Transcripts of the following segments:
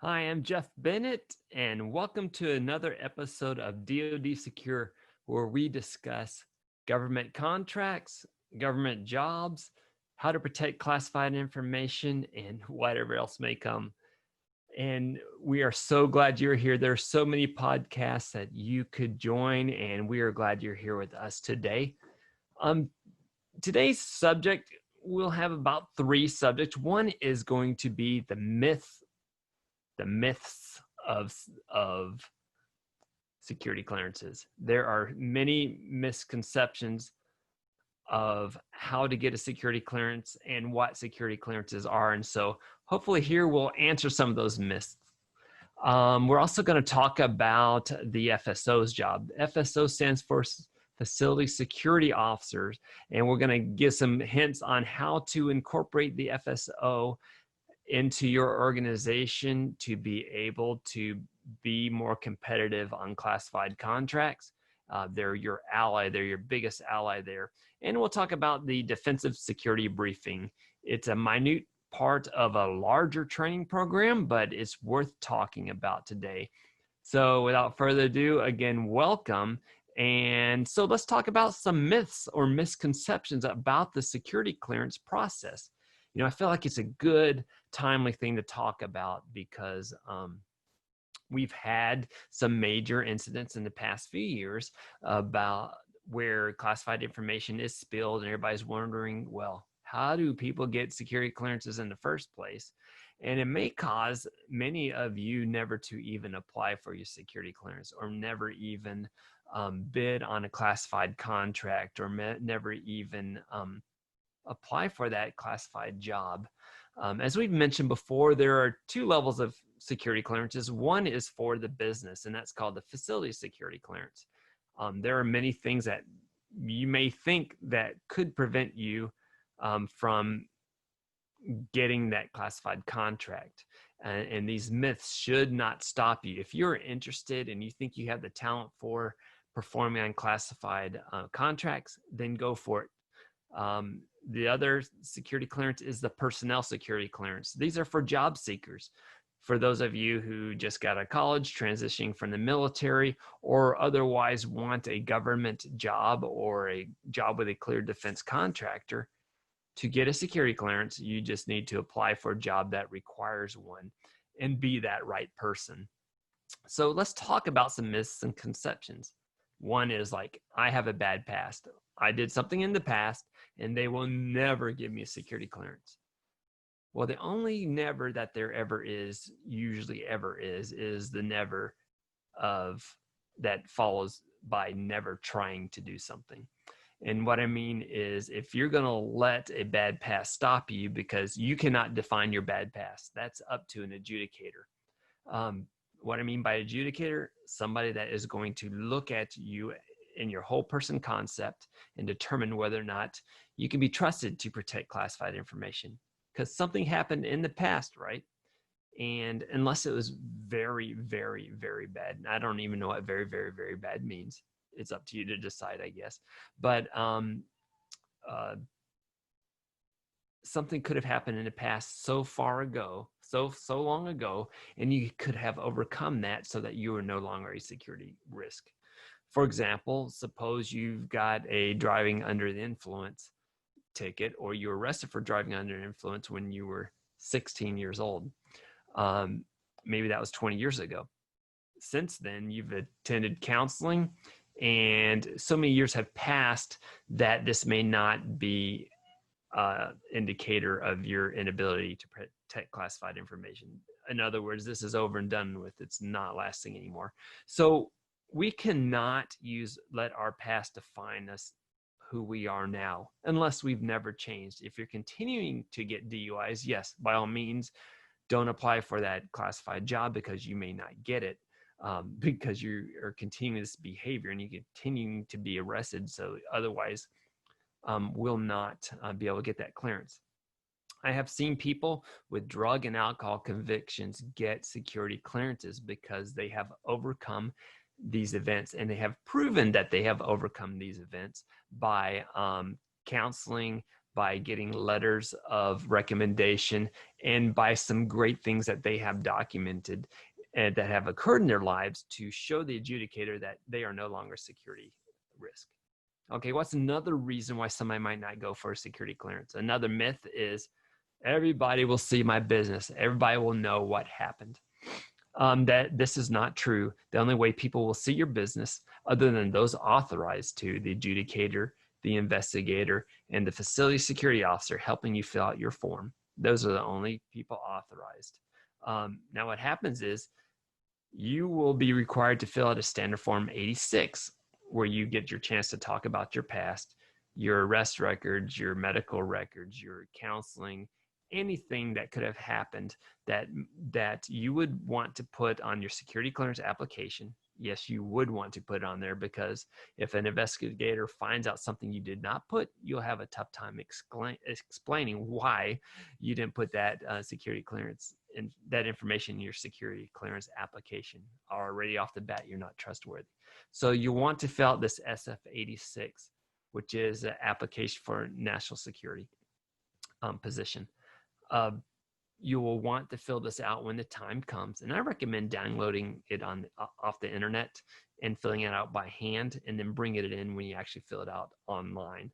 Hi, I'm Jeff Bennett, and welcome to another episode of DoD Secure, where we discuss government contracts, government jobs, how to protect classified information, and whatever else may come. And we are so glad you're here. There are so many podcasts that you could join, and we are glad you're here with us today. Um, Today's subject, we'll have about three subjects. One is going to be the myths of security clearances. There are many misconceptions of how to get a security clearance and what security clearances are. And so hopefully here we'll answer some of those myths. We're also going to talk about the FSO's job. FSO stands for Facility Security Officers, and we're going to give some hints on how to incorporate the FSO into your organization to be able to be more competitive on classified contracts. They're your ally, they're your biggest ally there. And we'll talk about the defensive security briefing. It's a minute part of a larger training program, but it's worth talking about today. So without further ado, again, welcome. And so let's talk about some myths or misconceptions about the security clearance process. I feel like it's a good, timely thing to talk about because we've had some major incidents in the past few years about where classified information is spilled and everybody's wondering, well, how do people get security clearances in the first place? And it may cause many of you never to even apply for your security clearance or never even bid on a classified contract or never even apply for that classified job. As we've mentioned before, there are two levels of security clearances. One is for the business, and that's called the facility security clearance. There are many things that you may think that could prevent you from getting that classified contract. And these myths should not stop you. If you're interested and you think you have the talent for performing on classified contracts, then go for it. The other security clearance is the personnel security clearance. These are for job seekers. For those of you who just got out of college, transitioning from the military, or otherwise want a government job or a job with a clear defense contractor, to get a security clearance, you just need to apply for a job that requires one and be that right person. So let's talk about some myths and conceptions. One is like, I have a bad past. I did something in the past and they will never give me a security clearance. Well, the only never that there ever is, usually ever is the never of that follows by never trying to do something. And what I mean is, if you're going to let a bad past stop you because you cannot define your bad past, that's up to an adjudicator. What I mean by adjudicator, somebody that is going to look at you in your whole person concept and determine whether or not you can be trusted to protect classified information. Because something happened in the past, right? And unless it was very, very, very bad, and I don't even know what very, very, very bad means. It's up to you to decide, I guess. But uh, something could have happened in the past so far ago, so long ago, and you could have overcome that so that you are no longer a security risk. For example, suppose you've got a driving under the influence ticket, or you were arrested for driving under influence when you were 16 years old. Maybe that was 20 years ago. Since then, you've attended counseling, and so many years have passed that this may not be indicator of your inability to protect classified information. In other words, this is over and done with. It's not lasting anymore. So we cannot let our past define us who we are now unless we've never changed. If you're continuing to get DUIs, yes, by all means, don't apply for that classified job because you may not get it. Because you are continuing this behavior and you continue to be arrested. So otherwise, will not be able to get that clearance. I have seen people with drug and alcohol convictions get security clearances because they have overcome these events, and they have proven that they have overcome these events by counseling, by getting letters of recommendation, and by some great things that they have documented and that have occurred in their lives to show the adjudicator that they are no longer security risk. Okay, what's another reason why somebody might not go for a security clearance? Another myth is everybody will see my business. Everybody will know what happened. That this is not true. The only way people will see your business, other than those authorized to, the adjudicator, the investigator, and the facility security officer helping you fill out your form. Those are the only people authorized. Now what happens is you will be required to fill out a standard form 86, where you get your chance to talk about your past, your arrest records, your medical records, your counseling, anything that could have happened that you would want to put on your security clearance application. Yes, you would want to put it on there, because if an investigator finds out something you did not put, you'll have a tough time explaining why you didn't put that security clearance and that information in your security clearance application. Already off the bat, you're not trustworthy. So you want to fill out this SF-86, which is an application for national security position. You will want to fill this out when the time comes, and I recommend downloading it off the internet and filling it out by hand, and then bringing it in when you actually fill it out online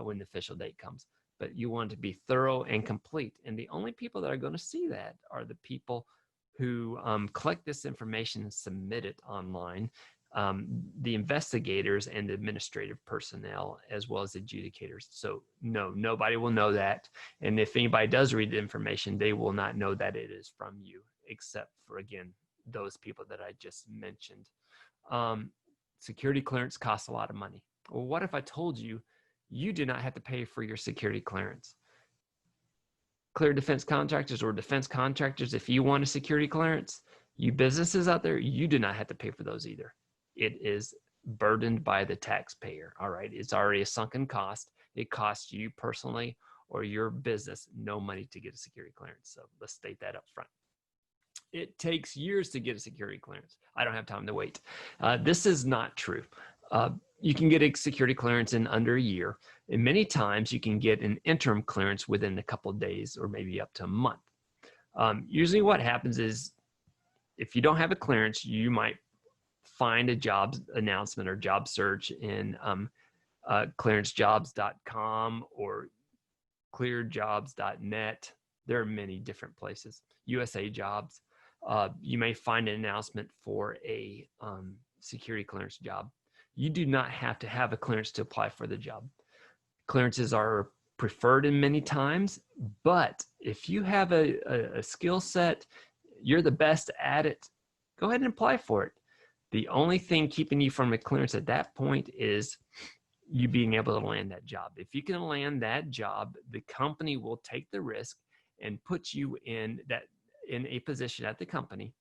when the official date comes. But you want it to be thorough and complete, and the only people that are going to see that are the people who collect this information and submit it online. The investigators and the administrative personnel, as well as adjudicators. So no, nobody will know that. And if anybody does read the information, they will not know that it is from you, except for, again, those people that I just mentioned. Security clearance costs a lot of money. Well, what if I told you you do not have to pay for your security clearance? Clear defense contractors or defense contractors, if you want a security clearance, you businesses out there, you do not have to pay for those either. It is burdened by the taxpayer. All right. It's already a sunken cost. It costs you personally or your business no money to get a security clearance. So let's state that up front. It takes years to get a security clearance. I don't have time to wait. This is not true. You can get a security clearance in under a year. And many times you can get an interim clearance within a couple of days or maybe up to a month. Usually what happens is if you don't have a clearance, you might find a job announcement or job search in clearancejobs.com or clearjobs.net. There are many different places. USA Jobs. You may find an announcement for a security clearance job. You do not have to have a clearance to apply for the job. Clearances are preferred in many times, but if you have a skill set, you're the best at it, go ahead and apply for it. The only thing keeping you from a clearance at that point is you being able to land that job. If you can land that job, the company will take the risk and put you in a position at the company.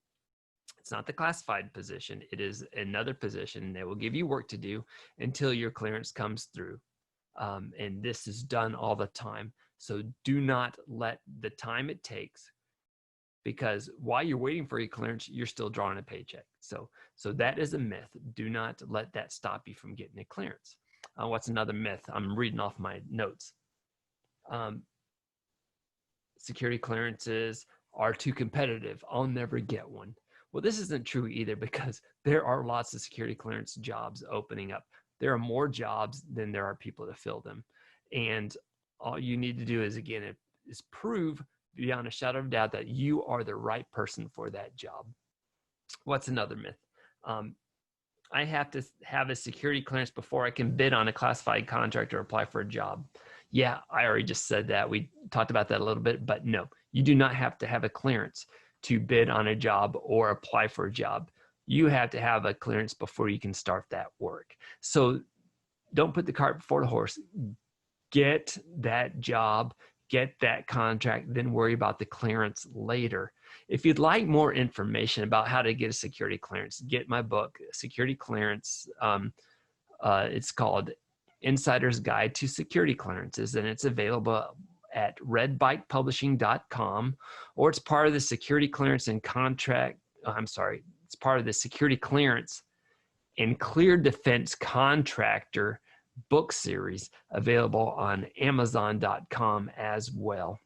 It's not the classified position. It is another position. They will give you work to do until your clearance comes through. And this is done all the time. So do not let the time it takes, because while you're waiting for your clearance, you're still drawing a paycheck. So that is a myth. Do not let that stop you from getting a clearance. What's another myth? I'm reading off my notes. Security clearances are too competitive. I'll never get one. Well, this isn't true either, because there are lots of security clearance jobs opening up. There are more jobs than there are people to fill them. And all you need to do is, again, is prove beyond a shadow of doubt that you are the right person for that job. What's another myth? I have to have a security clearance before I can bid on a classified contract or apply for a job. Yeah, I already just said that. We talked about that a little bit, but no, you do not have to have a clearance to bid on a job or apply for a job. You have to have a clearance before you can start that work. So don't put the cart before the horse. Get that job, get that contract, then worry about the clearance later. If you'd like more information about how to get a security clearance, get my book, Security Clearance. It's called Insider's Guide to Security Clearances, and it's available at redbikepublishing.com, or it's part of the Security Clearance and Contract. It's part of the Security Clearance and Clear Defense Contractor book series available on Amazon.com as well.